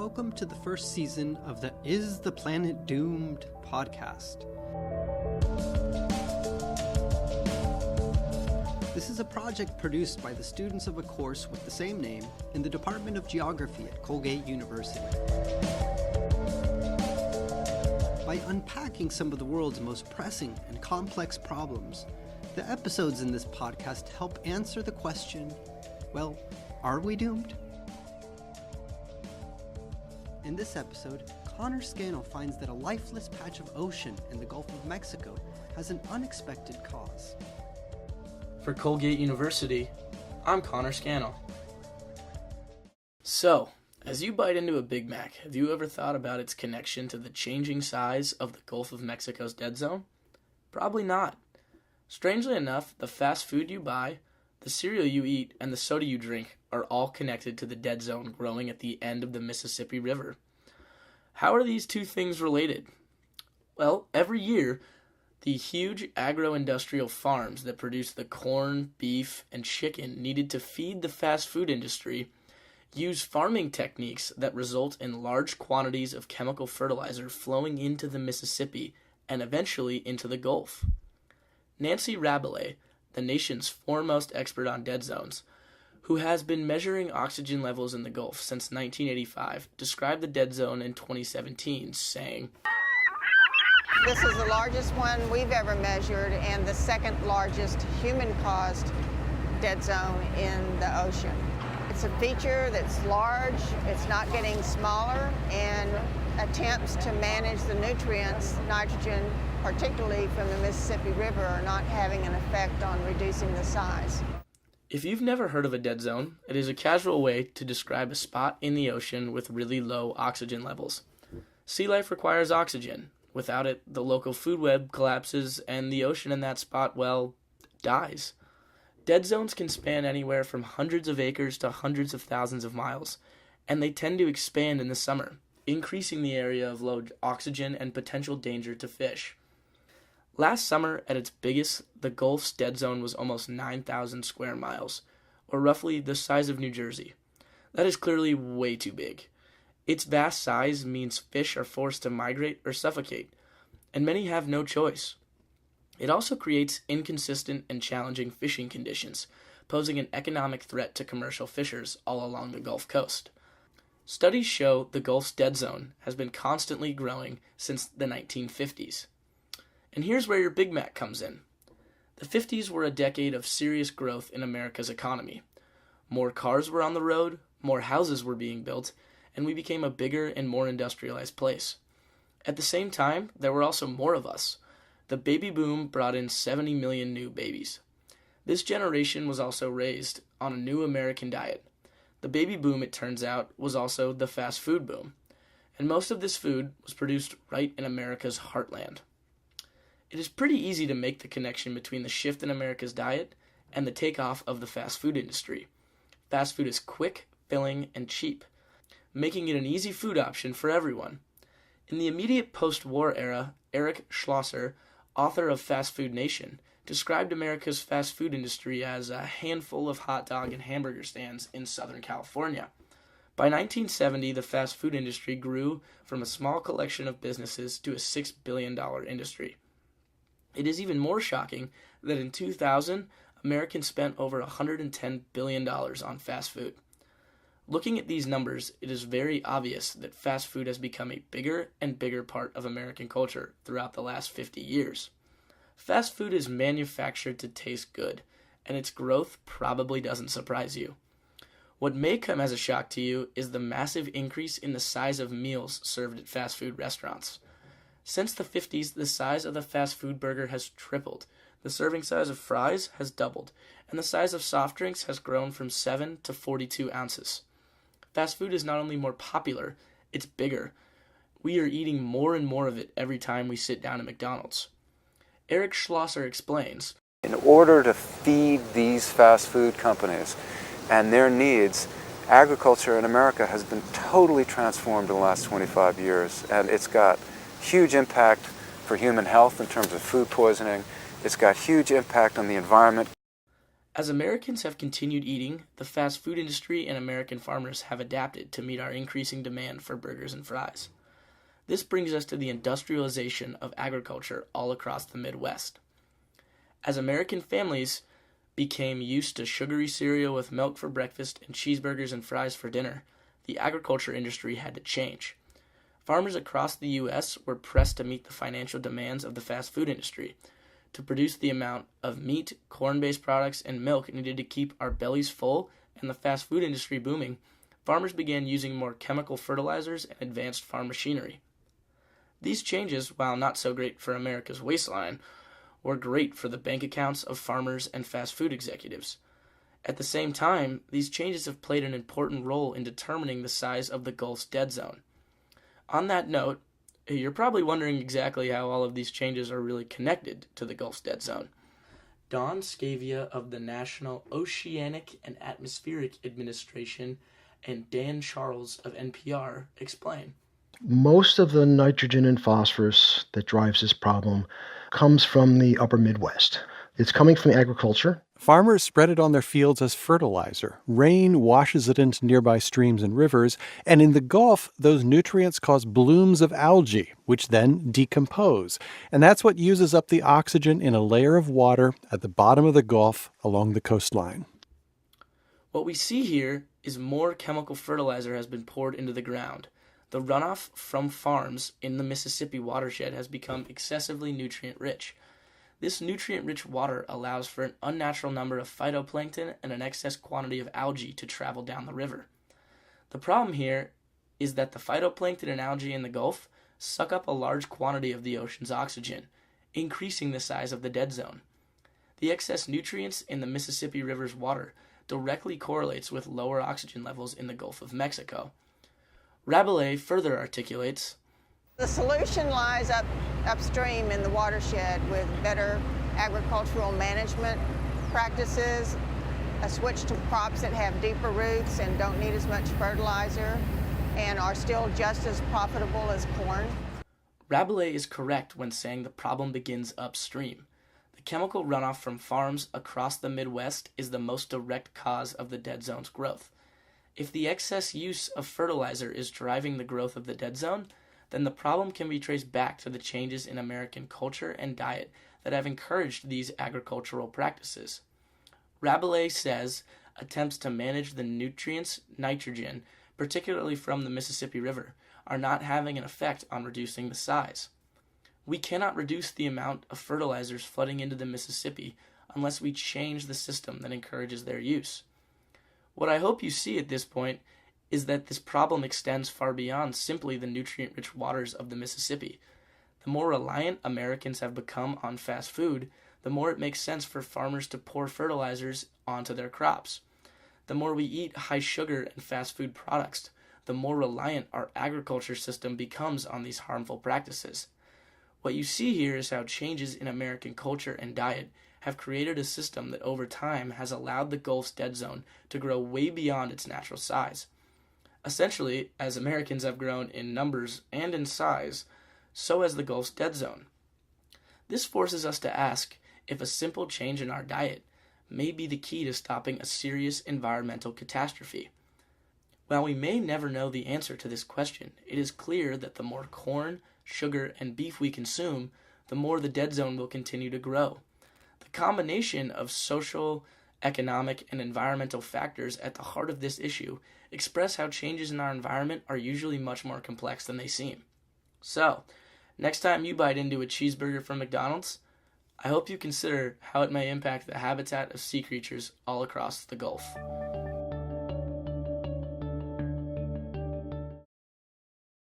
welcome to the first season of the Is the Planet Doomed podcast. This is a project produced by the students of a course with the same name in the Department of Geography at Colgate University. By unpacking some of the world's most pressing and complex problems, the episodes in this podcast help answer the question, well, are we doomed? In this episode, Connor Scannell finds that a lifeless patch of ocean in the Gulf of Mexico has an unexpected cause. For Colgate University, I'm Connor Scannell. So, as you bite into a Big Mac, have you ever thought about its connection to the changing size of the Gulf of Mexico's Deadzone? Probably not. Strangely enough, the fast food you buy, the cereal you eat, and the soda you drink are all connected to the Deadzone growing at the end of the Mississippi River. How are these two things related? Well, every year, the huge agro-industrial farms that produce the corn, beef, and chicken needed to feed the fast food industry use farming techniques that result in large quantities of chemical fertilizer flowing into the Mississippi and eventually into the Gulf. Nancy Rabelais, the nation's foremost expert on dead zones, who has been measuring oxygen levels in the Gulf since 1985, described the dead zone in 2017, saying, "This is the largest one we've ever measured and the second largest human-caused dead zone in the ocean. It's a feature that's large, it's not getting smaller, and attempts to manage the nutrients, nitrogen, particularly from the Mississippi River, are not having an effect on reducing the size." If you've never heard of a dead zone, it is a casual way to describe a spot in the ocean with really low oxygen levels. Sea life requires oxygen. Without it, the local food web collapses and the ocean in that spot, well, dies. Dead zones can span anywhere from hundreds of acres to hundreds of thousands of miles, and they tend to expand in the summer, increasing the area of low oxygen and potential danger to fish. Last summer, at its biggest, the Gulf's dead zone was almost 9,000 square miles, or roughly the size of New Jersey. That is clearly way too big. Its vast size means fish are forced to migrate or suffocate, and many have no choice. It also creates inconsistent and challenging fishing conditions, posing an economic threat to commercial fishers all along the Gulf Coast. Studies show the Gulf's dead zone has been constantly growing since the 1950s. And here's where your Big Mac comes in. The 50s were a decade of serious growth in America's economy. More cars were on the road, more houses were being built, and we became a bigger and more industrialized place. At the same time, there were also more of us. The baby boom brought in 70 million new babies. This generation was also raised on a new American diet. The baby boom, it turns out, was also the fast food boom. And most of this food was produced right in America's heartland. It is pretty easy to make the connection between the shift in America's diet and the takeoff of the fast food industry. Fast food is quick, filling, and cheap, making it an easy food option for everyone. In the immediate post-war era, Eric Schlosser, author of Fast Food Nation, described America's fast food industry as a handful of hot dog and hamburger stands in Southern California. By 1970, the fast food industry grew from a small collection of businesses to a $6 billion industry. It is even more shocking that in 2000, Americans spent over $110 billion on fast food. Looking at these numbers, it is very obvious that fast food has become a bigger and bigger part of American culture throughout the last 50 years. Fast food is manufactured to taste good, and its growth probably doesn't surprise you. What may come as a shock to you is the massive increase in the size of meals served at fast food restaurants. Since the 50s, the size of the fast food burger has tripled, the serving size of fries has doubled, and the size of soft drinks has grown from 7 to 42 ounces. Fast food is not only more popular, it's bigger. We are eating more and more of it every time we sit down at McDonald's. Eric Schlosser explains, "In order to feed these fast food companies and their needs, agriculture in America has been totally transformed in the last 25 years, and it's got huge impact for human health in terms of food poisoning. It's got huge impact on the environment." As Americans have continued eating, the fast food industry and American farmers have adapted to meet our increasing demand for burgers and fries. This brings us to the industrialization of agriculture all across the Midwest. As American families became used to sugary cereal with milk for breakfast and cheeseburgers and fries for dinner, the agriculture industry had to change. Farmers across the U.S. were pressed to meet the financial demands of the fast food industry. To produce the amount of meat, corn-based products, and milk needed to keep our bellies full and the fast food industry booming, farmers began using more chemical fertilizers and advanced farm machinery. These changes, while not so great for America's waistline, were great for the bank accounts of farmers and fast food executives. At the same time, these changes have played an important role in determining the size of the Gulf's dead zone. On that note, you're probably wondering exactly how all of these changes are really connected to the Gulf's dead zone. Don Scavia of the National Oceanic and Atmospheric Administration and Dan Charles of NPR explain. Most of the nitrogen and phosphorus that drives this problem comes from the upper Midwest. It's coming from agriculture. Farmers spread it on their fields as fertilizer. Rain washes it into nearby streams and rivers, and in the Gulf, those nutrients cause blooms of algae, which then decompose. And that's what uses up the oxygen in a layer of water at the bottom of the Gulf along the coastline. What we see here is more chemical fertilizer has been poured into the ground. The runoff from farms in the Mississippi watershed has become excessively nutrient-rich. This nutrient-rich water allows for an unnatural number of phytoplankton and an excess quantity of algae to travel down the river. The problem here is that the phytoplankton and algae in the Gulf suck up a large quantity of the ocean's oxygen, increasing the size of the dead zone. The excess nutrients in the Mississippi River's water directly correlates with lower oxygen levels in the Gulf of Mexico. Rabelais further articulates, the solution lies upstream in the watershed with better agricultural management practices, a switch to crops that have deeper roots and don't need as much fertilizer and are still just as profitable as corn. Rabelais is correct when saying the problem begins upstream. The chemical runoff from farms across the Midwest is the most direct cause of the dead zone's growth. If the excess use of fertilizer is driving the growth of the dead zone, then the problem can be traced back to the changes in American culture and diet that have encouraged these agricultural practices. Rabelais says attempts to manage the nutrients nitrogen, particularly from the Mississippi River, are not having an effect on reducing the size. We cannot reduce the amount of fertilizers flooding into the Mississippi unless we change the system that encourages their use. What I hope you see at this point is that this problem extends far beyond simply the nutrient-rich waters of the Mississippi. The more reliant Americans have become on fast food, the more it makes sense for farmers to pour fertilizers onto their crops. The more we eat high sugar and fast food products, the more reliant our agriculture system becomes on these harmful practices. What you see here is how changes in American culture and diet have created a system that over time has allowed the Gulf's dead zone to grow way beyond its natural size. Essentially, as Americans have grown in numbers and in size, so has the Gulf's dead zone. This forces us to ask if a simple change in our diet may be the key to stopping a serious environmental catastrophe. While we may never know the answer to this question, it is clear that the more corn, sugar, and beef we consume, the more the dead zone will continue to grow. The combination of social, economic, and environmental factors at the heart of this issue express how changes in our environment are usually much more complex than they seem. So, next time you bite into a cheeseburger from McDonald's, I hope you consider how it may impact the habitat of sea creatures all across the Gulf.